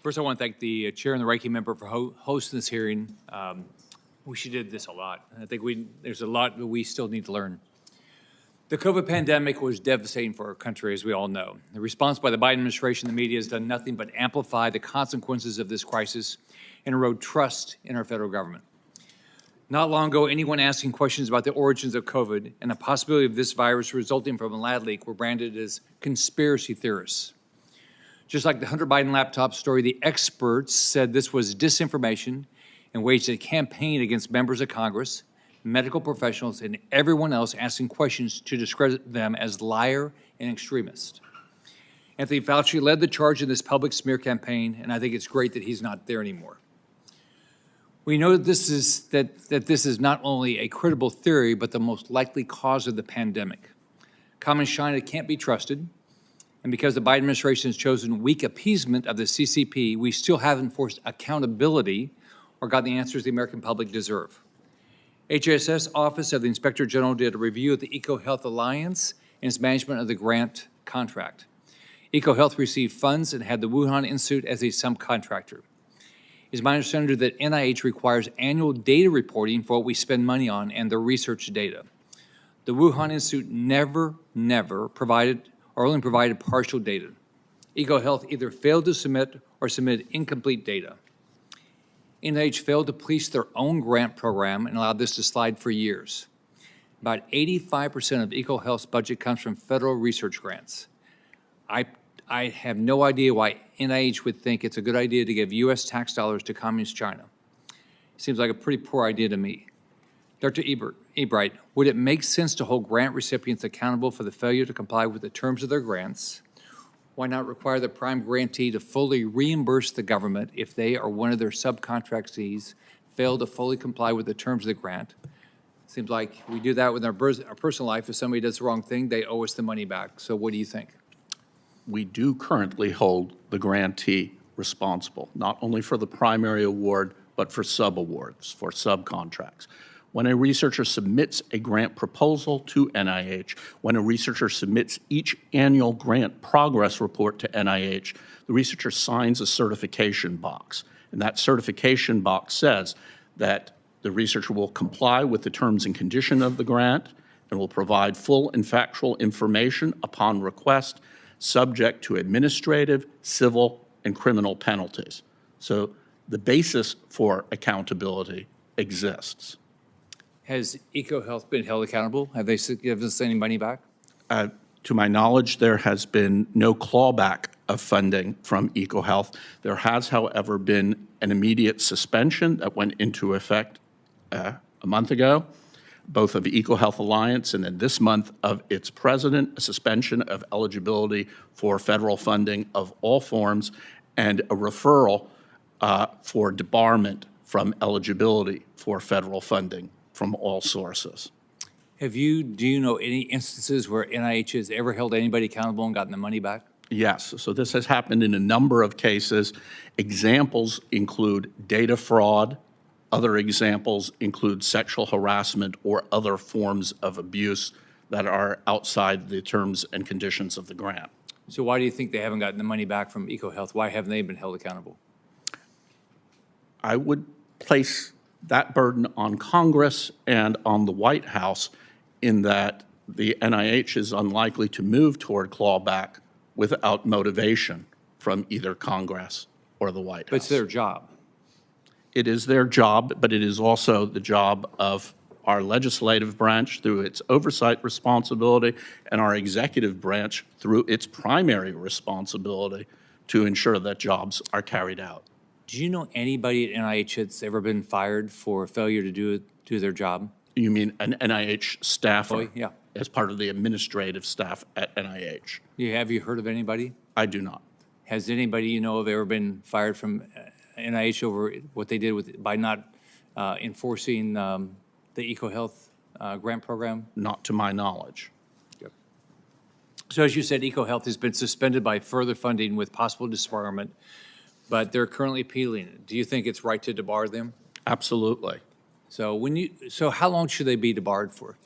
First, I want to thank the chair and the ranking member for hosting this hearing. We did this a lot. I think there's a lot that we still need to learn. The COVID pandemic was devastating for our country, as we all know. The response by the Biden administration and the media has done nothing but amplify the consequences of this crisis and erode trust in our federal government. Not long ago, anyone asking questions about the origins of COVID and the possibility of this virus resulting from a lab leak were branded as conspiracy theorists. Just like the Hunter Biden laptop story, the experts said this was disinformation and waged a campaign against members of Congress, medical professionals, and everyone else asking questions to discredit them as liar and extremist. Anthony Fauci led the charge in this public smear campaign, and I think it's great that he's not there anymore. We know that this is not only a credible theory, but the most likely cause of the pandemic. Communist China can't be trusted, and because the Biden administration has chosen weak appeasement of the CCP, we still haven't forced accountability or got the answers the American public deserve. HHS Office of the Inspector General did a review of the EcoHealth Alliance and its management of the grant contract. EcoHealth received funds and had the Wuhan Institute as a subcontractor. It's my understanding that NIH requires annual data reporting for what we spend money on and the research data. The Wuhan Institute never provided or only provided partial data. EcoHealth either failed to submit or submitted incomplete data. NIH failed to police their own grant program and allowed this to slide for years. About 85% of EcoHealth's budget comes from federal research grants. I have no idea why NIH would think it's a good idea to give U.S. tax dollars to Communist China. Seems like a pretty poor idea to me. Dr. Ebright, would it make sense to hold grant recipients accountable for the failure to comply with the terms of their grants? Why not require the prime grantee to fully reimburse the government if they or one of their subcontractees fail to fully comply with the terms of the grant? Seems like we do that with our personal life. If somebody does the wrong thing, they owe us the money back. So what do you think? We do currently hold the grantee responsible, not only for the primary award, but for sub-awards, for subcontracts. When a researcher submits a grant proposal to NIH, when a researcher submits each annual grant progress report to NIH, the researcher signs a certification box. And that certification box says that the researcher will comply with the terms and conditions of the grant and will provide full and factual information upon request, subject to administrative, civil, and criminal penalties. So the basis for accountability exists. Has EcoHealth been held accountable? Have they given us any money back? To my knowledge, there has been no clawback of funding from EcoHealth. There has, however, been an immediate suspension that went into effect a month ago, both of EcoHealth Alliance and then this month of its president, a suspension of eligibility for federal funding of all forms, and a referral for debarment from eligibility for federal funding from all sources. Do you know any instances where NIH has ever held anybody accountable and gotten the money back? Yes, so this has happened in a number of cases. Examples include data fraud. Other examples include sexual harassment or other forms of abuse that are outside the terms and conditions of the grant. So why do you think they haven't gotten the money back from EcoHealth? Why haven't they been held accountable? I would place that burden on Congress and on the White House in that the NIH is unlikely to move toward clawback without motivation from either Congress or the White House. But it's their job. It is their job, but it is also the job of our legislative branch through its oversight responsibility and our executive branch through its primary responsibility to ensure that jobs are carried out. Do you know anybody at NIH that's ever been fired for failure to do their job? You mean an NIH staffer? Yeah. As part of the administrative staff at NIH. Have you heard of anybody? I do not. Has anybody you know of ever been fired from NIH over what they did by not enforcing the EcoHealth grant program? Not to my knowledge. Yep. So as you said, EcoHealth has been suspended by further funding with possible disbarment, but they're currently appealing it. Do you think it's right to debar them? Absolutely. So how long should they be debarred for?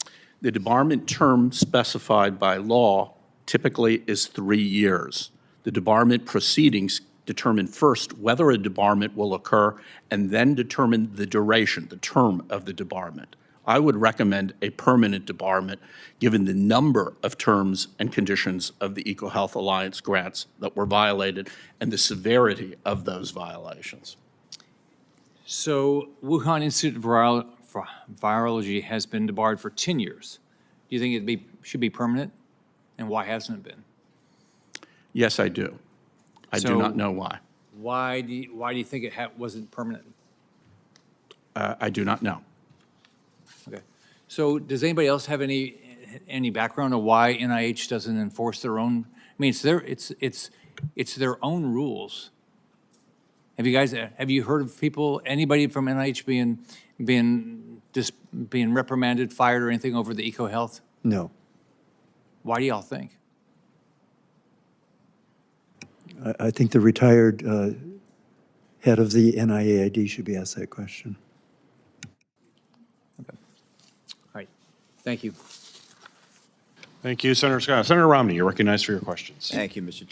The debarment term specified by law typically is 3 years. The debarment proceedings determine first whether a debarment will occur and then determine the duration, the term of the debarment. I would recommend a permanent debarment given the number of terms and conditions of the EcoHealth Alliance grants that were violated and the severity of those violations. So Wuhan Institute of Virology has been debarred for 10 years. Do you think it should be permanent? And why hasn't it been? Yes, I do. I do not know why. Why do you think it wasn't permanent? I do not know. Okay. So does anybody else have any background on why NIH doesn't enforce their own? I mean, it's their own rules. Have you heard of anybody from NIH being reprimanded, fired, or anything over the EcoHealth? No. Why do y'all think? I think the retired head of the NIAID should be asked that question. Okay. All right. Thank you. Thank you, Senator Scott. Senator Romney, you're recognized for your questions. Thank you, Mr. Chair.